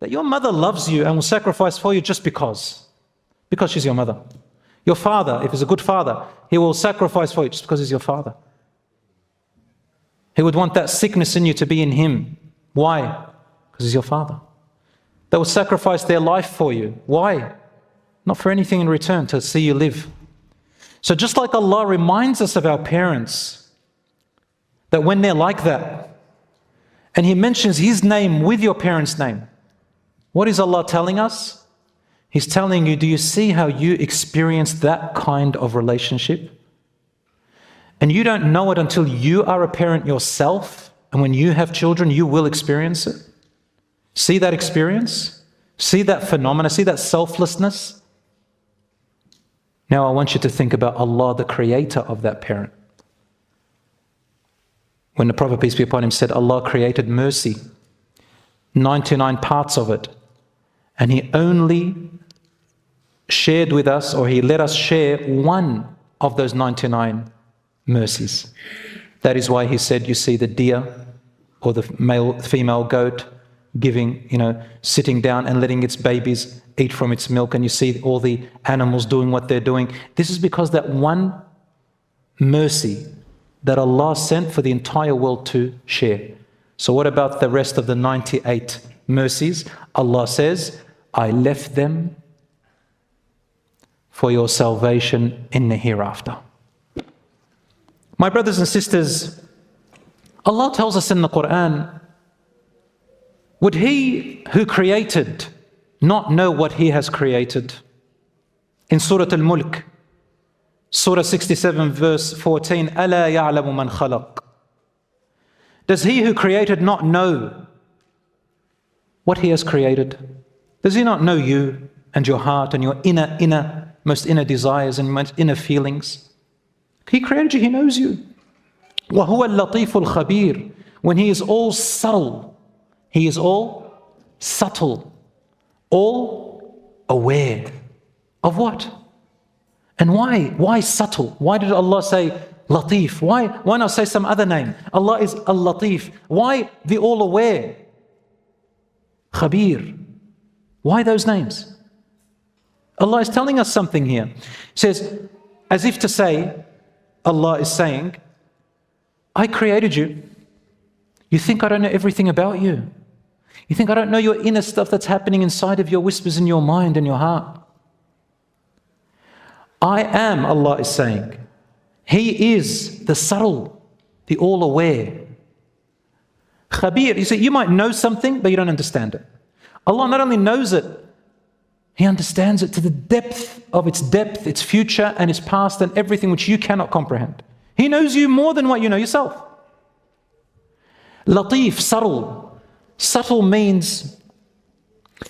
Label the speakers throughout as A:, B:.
A: that your mother loves you and will sacrifice for you just because she's your mother. Your father, if he's a good father, he will sacrifice for you just because he's your father. He would want that sickness in you to be in him. Why? Because he's your father. They will sacrifice their life for you. Why? Not for anything in return, to see you live. So just like Allah reminds us of our parents, that when they're like that, and He mentions His name with your parents' name, what is Allah telling us? He's telling you, do you see how you experience that kind of relationship? And you don't know it until you are a parent yourself, and when you have children, you will experience it. See that experience? See that phenomena? See that selflessness? Now I want you to think about Allah, the creator of that parent. When the Prophet, peace be upon him, said Allah created mercy, 99 parts of it, and He only shared with us, or He let us share one of those 99 mercies. That is why He said, you see the deer or the female goat giving, sitting down and letting its babies eat from its milk, and you see all the animals doing what they're doing. This is because that one mercy that Allah sent for the entire world to share. So what about the rest of the 98 mercies? Allah says, I left them for your salvation in the hereafter. My brothers and sisters, Allah tells us in the Quran, would He who created not know what He has created? In Surah Al-Mulk, Surah 67 verse 14, أَلَا يَعْلَمُ مَنْ خَلَقَ. Does He who created not know what He has created? Does He not know you and your heart and your most inner desires and most inner feelings? He created you, He knows you. وَهُوَ اللَّطِيفُ الْخَبِيرُ. When He is all subtle, He is all subtle, all aware of what? And why? Why subtle? Why did Allah say Lateef? Why not say some other name? Allah is Al-Lateef. Why the all-aware? Khabir. Why those names? Allah is telling us something here. He says, as if to say, Allah is saying, I created you. You think I don't know everything about you? You think I don't know your inner stuff that's happening inside of your whispers in your mind and your heart? I am, Allah is saying. He is the subtle, the all-aware. Khabir, you see, you might know something, but you don't understand it. Allah not only knows it, He understands it to the depth, its future and its past and everything which you cannot comprehend. He knows you more than what you know yourself. Lateef, subtle. Subtle means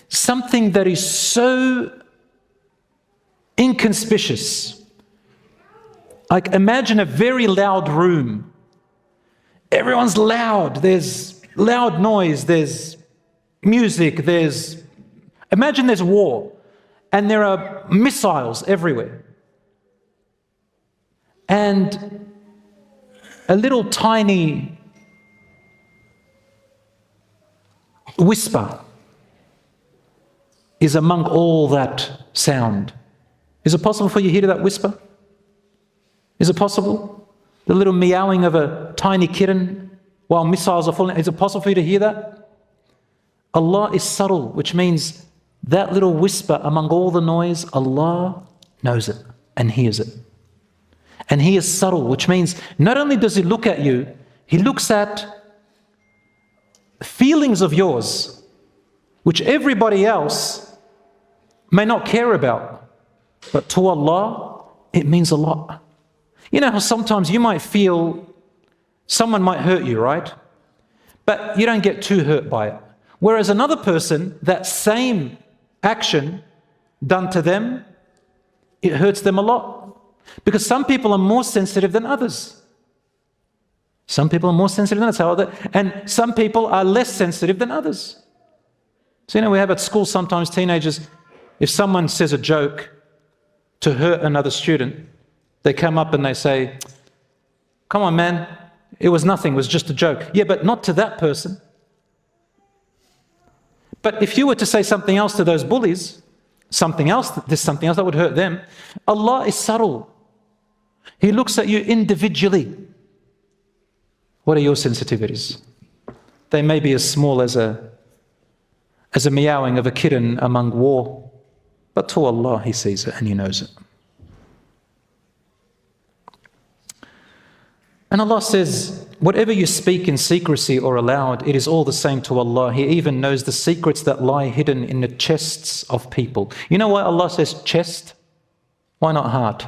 A: something that is so inconspicuous. Like imagine a very loud room. Everyone's loud. There's loud noise. There's music. Imagine there's war and there are missiles everywhere. And a little tiny whisper is among all that sound. Is it possible for you to hear that whisper? Is it possible? The little meowing of a tiny kitten while missiles are falling. Is it possible for you to hear that? Allah is subtle, which means that little whisper among all the noise, Allah knows it and hears it. And He is subtle, which means not only does He look at you, He looks at feelings of yours, which everybody else may not care about. But to Allah, it means a lot. You know how sometimes you might feel someone might hurt you, right? But you don't get too hurt by it. Whereas another person, that same action done to them, it hurts them a lot. Because some people are more sensitive than others. Some people are more sensitive than others, and some people are less sensitive than others. So we have at school sometimes teenagers, if someone says a joke to hurt another student, they come up and they say, come on man, it was nothing, it was just a joke. Yeah, but not to that person. But if you were to say something else to those bullies, there's something else that would hurt them. Allah is subtle. He looks at you individually. What are your sensitivities? They may be as small as a meowing of a kitten among war, but to Allah He sees it and He knows it. And Allah says, whatever you speak in secrecy or aloud, it is all the same to Allah. He even knows the secrets that lie hidden in the chests of people. You know why Allah says chest? Why not heart?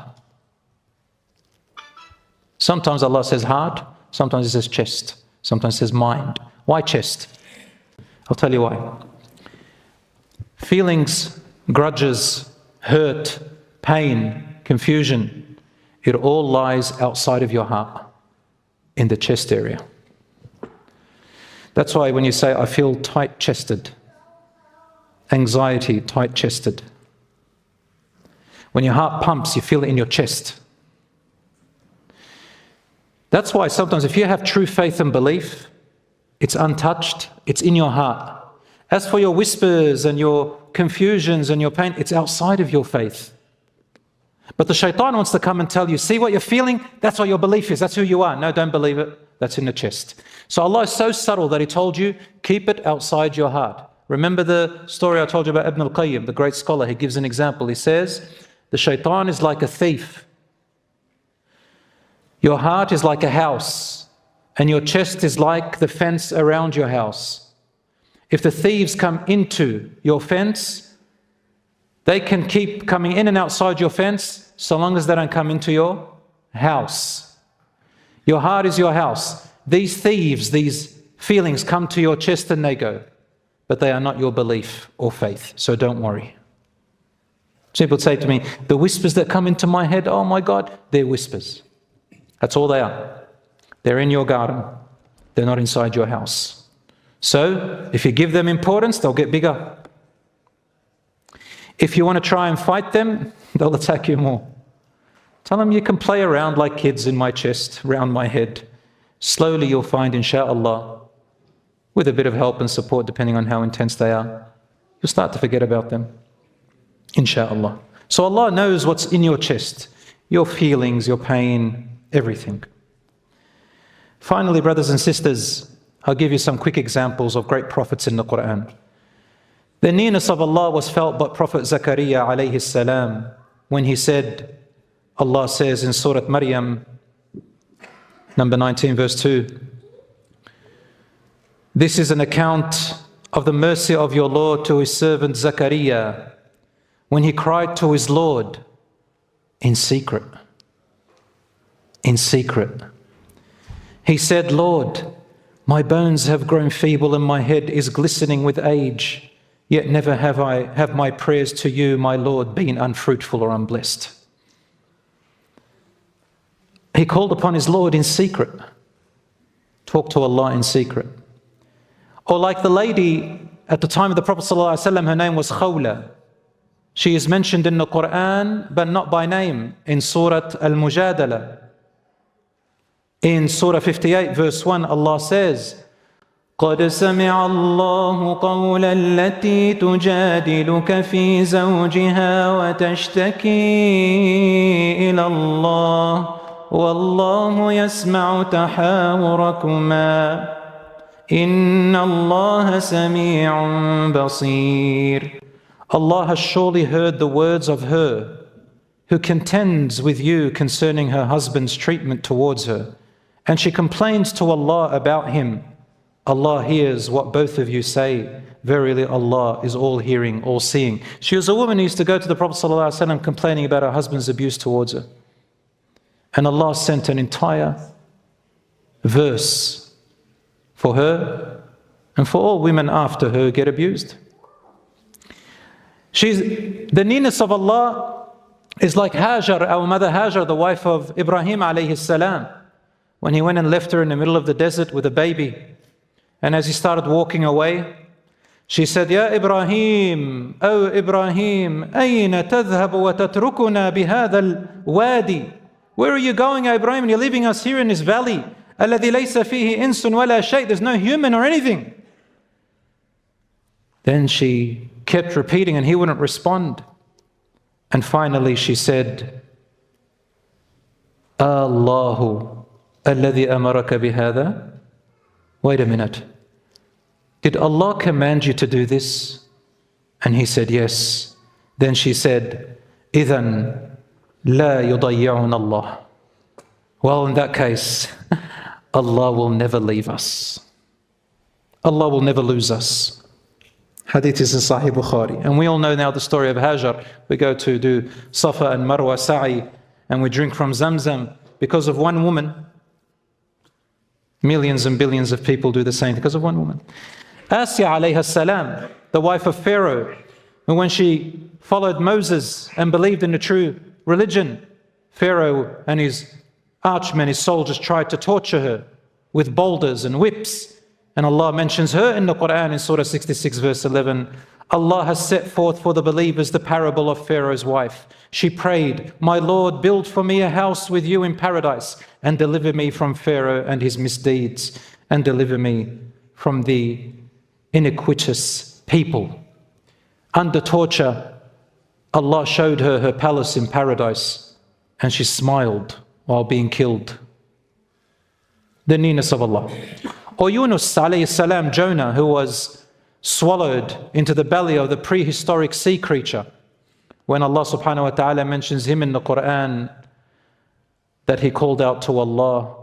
A: Sometimes Allah says heart, sometimes He says chest, sometimes He says mind. Why chest? I'll tell you why. Feelings, grudges, hurt, pain, confusion, it all lies outside of your heart, in the chest area. That's why when you say, I feel tight-chested, anxiety, tight-chested. When your heart pumps, you feel it in your chest. That's why sometimes if you have true faith and belief, it's untouched, it's in your heart. As for your whispers and your confusions and your pain, it's outside of your faith. But the shaitan wants to come and tell you, see what you're feeling? That's what your belief is, that's who you are. No, don't believe it, that's in the chest. So Allah is so subtle that He told you, keep it outside your heart. Remember the story I told you about Ibn al-Qayyim, the great scholar. He gives an example. He says, the shaitan is like a thief. Your heart is like a house, and your chest is like the fence around your house. If the thieves come into your fence, they can keep coming in and outside your fence so long as they don't come into your house. Your heart is your house. These thieves, these feelings come to your chest and they go, but they are not your belief or faith, so don't worry. People say to me, the whispers that come into my head, oh my God, they're whispers. That's all they are. They're in your garden. They're not inside your house. So if you give them importance, they'll get bigger. If you want to try and fight them, they'll attack you more. Tell them you can play around like kids in my chest, round my head. Slowly you'll find, insha'Allah, with a bit of help and support, depending on how intense they are, you'll start to forget about them, insha'Allah. So Allah knows what's in your chest, your feelings, your pain, everything. Finally, brothers and sisters, I'll give you some quick examples of great prophets in the Quran. The nearness of Allah was felt by Prophet Zakaria alayhi salam when he said, Allah says in Surah Maryam, number 19, verse 2, this is an account of the mercy of your Lord to His servant Zakaria when he cried to his Lord in secret. In secret. He said, Lord, my bones have grown feeble and my head is glistening with age. Yet never have my prayers to you, my Lord, been unfruitful or unblessed. He called upon his Lord in secret. Talk to Allah in secret. Or like the lady at the time of the Prophet ﷺ, her name was Khawla. She is mentioned in the Quran, but not by name, in Surah Al-Mujadala. In Surah 58, verse 1, Allah says, قد سمع الله قول التي تجادلك في زوجها وتشتكي إلى الله والله يسمع تحاوركما إن الله سميع بصير. Allah has surely heard the words of her who contends with you concerning her husband's treatment towards her, and she complains to Allah about him. Allah hears what both of you say. Verily Allah is all hearing, all seeing. She was a woman who used to go to the Prophet ﷺ complaining about her husband's abuse towards her. And Allah sent an entire verse for her and for all women after her who get abused. The nearness of Allah is like Hajar, our mother Hajar, the wife of Ibrahim alayhi salam, when he went and left her in the middle of the desert with a baby. And as he started walking away, she said, Ya Ibrahim, O Ibrahim, أين تذهب وتتركنا بهذا الوادي? Where are you going, O Ibrahim? You're leaving us here in this valley. الذي ليس فيه إنس ولا شيء. There's no human or anything. Then she kept repeating and he wouldn't respond. And finally she said, Allahu alladhi amaraka bihada. Wait a minute. Did Allah command you to do this? And he said, yes. Then she said, إِذَنْ لَا يُضَيِّعُنَ اللَّهُ. Well, in that case, Allah will never leave us. Allah will never lose us. Hadith is in Sahih Bukhari. And we all know now the story of Hajar. We go to do Safa and Marwa Sa'i, and we drink from Zamzam because of one woman. Millions and billions of people do the same because of one woman. Asya alayha salam, the wife of Pharaoh, and when she followed Moses and believed in the true religion, Pharaoh and his archmen, his soldiers, tried to torture her with boulders and whips. And Allah mentions her in the Quran in Surah 66 verse 11. Allah has set forth for the believers the parable of Pharaoh's wife. She prayed, my Lord, build for me a house with you in paradise and deliver me from Pharaoh and his misdeeds and deliver me from the iniquitous people. Under torture, Allah showed her her palace in paradise and she smiled while being killed. The nearness of Allah. Or Yunus alayhi salam, Jonah, who was swallowed into the belly of the prehistoric sea creature. When Allah subhanahu wa ta'ala mentions him in the Quran, that he called out to Allah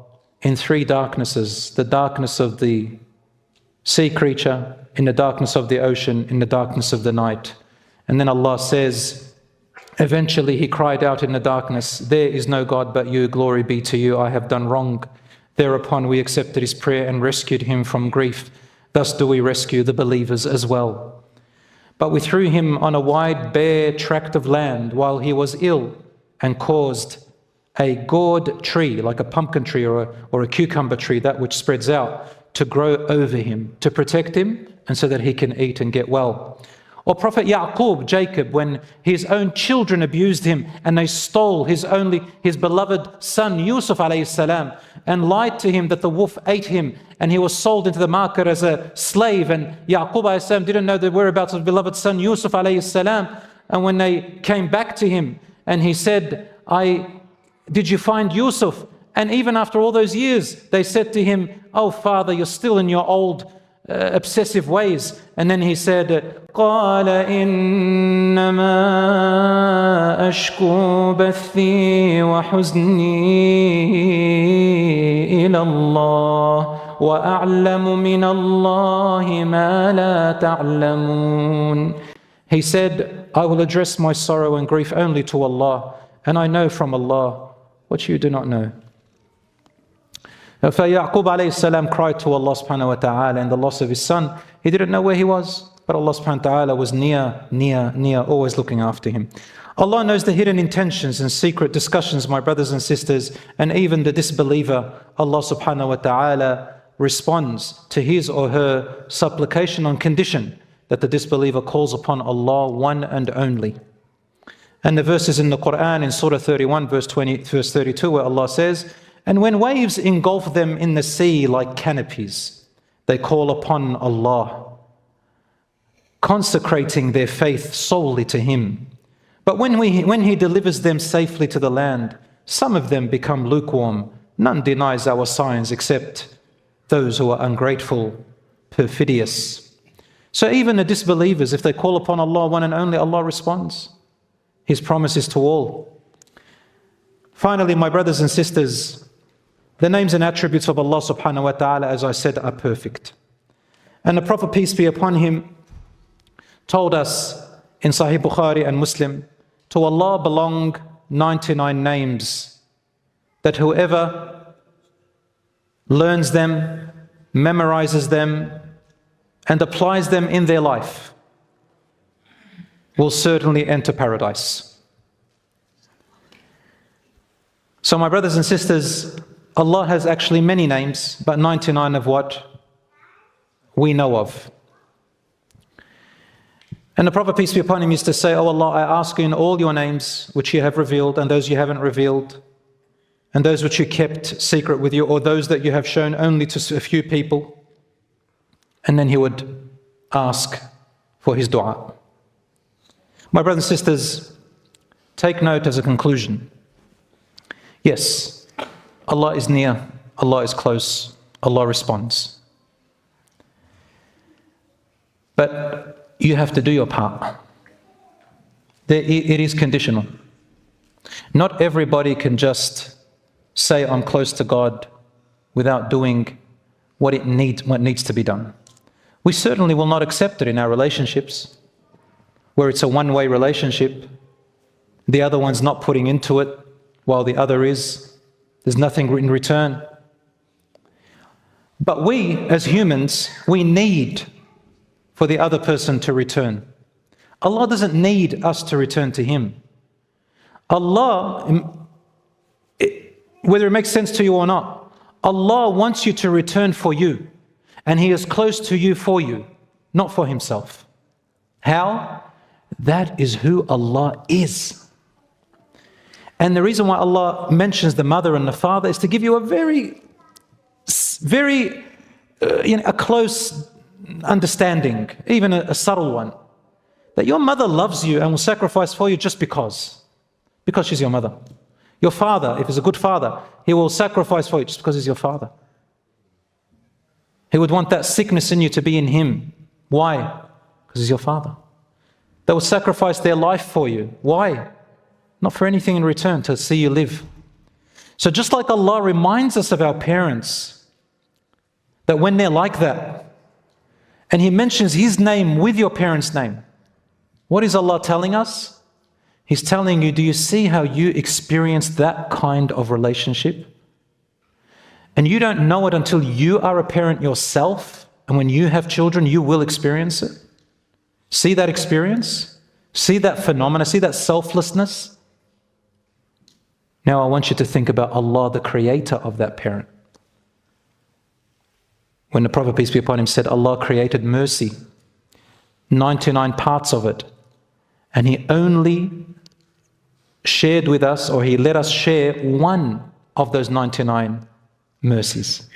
A: in three darknesses: the darkness of the sea creature, in the darkness of the ocean, in the darkness of the night. And then Allah says, eventually he cried out in the darkness, there is no God but you, glory be to you, I have done wrong. Thereupon we accepted his prayer and rescued him from grief. Thus do we rescue the believers as well. But we threw him on a wide, bare tract of land while he was ill and caused a gourd tree, like a pumpkin tree or a cucumber tree, that which spreads out, to grow over him, to protect him and so that he can eat and get well. Or Prophet Yaqub, Jacob, when his own children abused him and they stole his beloved son Yusuf alayhi salam and lied to him that the wolf ate him and he was sold into the market as a slave, and Yaqub alayhi salam didn't know the whereabouts of his beloved son Yusuf alayhi salam. And when they came back to him and he said, did you find Yusuf? And even after all those years, they said to him, oh father, you're still in your old obsessive ways. And then he said, قَالَ إِنَّمَا أَشْكُو بَثِّي وَحُزْنِي إِلَى اللَّهِ وَأَعْلَمُ مِنَ اللَّهِ مَا لَا تَعْلَمُونَ. He said, I will address my sorrow and grief only to Allah, and I know from Allah what you do not know. For Yaqub alayhi salam cried to Allah subhanahu wa ta'ala in the loss of his son. He didn't know where he was, but Allah subhanahu wa ta'ala was near, always looking after him. Allah knows the hidden intentions and secret discussions, my brothers and sisters, and even the disbeliever, Allah subhanahu wa ta'ala responds to his or her supplication on condition that the disbeliever calls upon Allah one and only. And the verses in the Quran in Surah 31 verse 32 where Allah says, and when waves engulf them in the sea like canopies, they call upon Allah, consecrating their faith solely to Him. But when He delivers them safely to the land, some of them become lukewarm. None denies our signs except those who are ungrateful, perfidious. So even the disbelievers, if they call upon Allah one and only, Allah responds. His promise is to all. Finally, my brothers and sisters, the names and attributes of Allah subhanahu wa ta'ala, as I said, are perfect. And the Prophet, peace be upon him, told us in Sahih Bukhari and Muslim, to Allah belong 99 names, that whoever learns them, memorizes them, and applies them in their life will certainly enter paradise. So my brothers and sisters, Allah has actually many names, but 99 of what we know of. And the Prophet, peace be upon him, used to say, "Oh Allah, I ask you in all your names which you have revealed and those you haven't revealed, and those which you kept secret with you, or those that you have shown only to a few people." And then he would ask for his dua. My brothers and sisters, take note as a conclusion. Yes, Allah is near, Allah is close, Allah responds. But you have to do your part. It is conditional. Not everybody can just say, I'm close to God, without doing what needs to be done. We certainly will not accept it in our relationships, where it's a one-way relationship. The other one's not putting into it, while the other is. There's nothing in return. But we, as humans, we need for the other person to return. Allah doesn't need us to return to Him. Allah, whether it makes sense to you or not, Allah wants you to return for you. And He is close to you for you, not for Himself. How? That is who Allah is. And the reason why Allah mentions the mother and the father is to give you a very a close understanding, even a subtle one, that your mother loves you and will sacrifice for you just because she's your mother. Your father, if he's a good father, he will sacrifice for you just because he's your father. He would want that sickness in you to be in him. Why? Because he's your father. They will sacrifice their life for you. Why? Not for anything in return, to see you live. So just like Allah reminds us of our parents, that when they're like that, and He mentions His name with your parents' name, what is Allah telling us? He's telling you, do you see how you experience that kind of relationship? And you don't know it until you are a parent yourself, and when you have children, you will experience it. See that experience? See that phenomena? See that selflessness? Now I want you to think about Allah, the creator of that parent. When the Prophet, peace be upon him, said Allah created mercy, 99 parts of it, and He only shared with us, or He let us share one of those 99 mercies.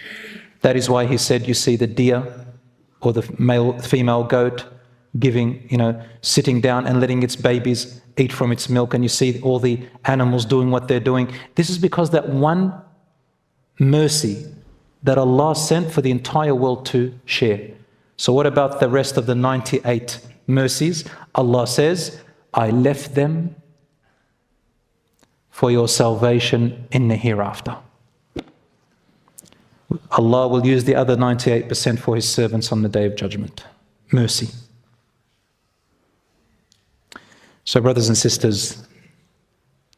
A: That is why He said, you see the deer or the female goat sitting down and letting its babies eat from its milk, and you see all the animals doing what they're doing. This is because that one mercy that Allah sent for the entire world to share. So what about the rest of the 98 mercies? Allah says, I left them for your salvation in the hereafter. Allah will use the other 98% for His servants on the Day of Judgment. Mercy. So brothers and sisters,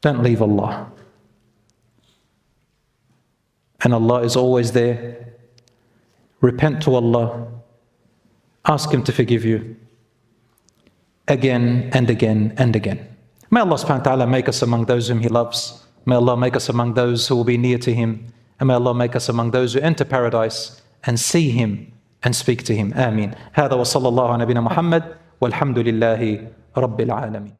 A: don't leave Allah. And Allah is always there. Repent to Allah. Ask Him to forgive you. Again and again and again. May Allah subhanahu wa ta'ala make us among those whom He loves. May Allah make us among those who will be near to Him. And may Allah make us among those who enter paradise and see Him and speak to Him. Ameen. هذا وصلى الله على نبينا محمد والحمد لله رب العالمين.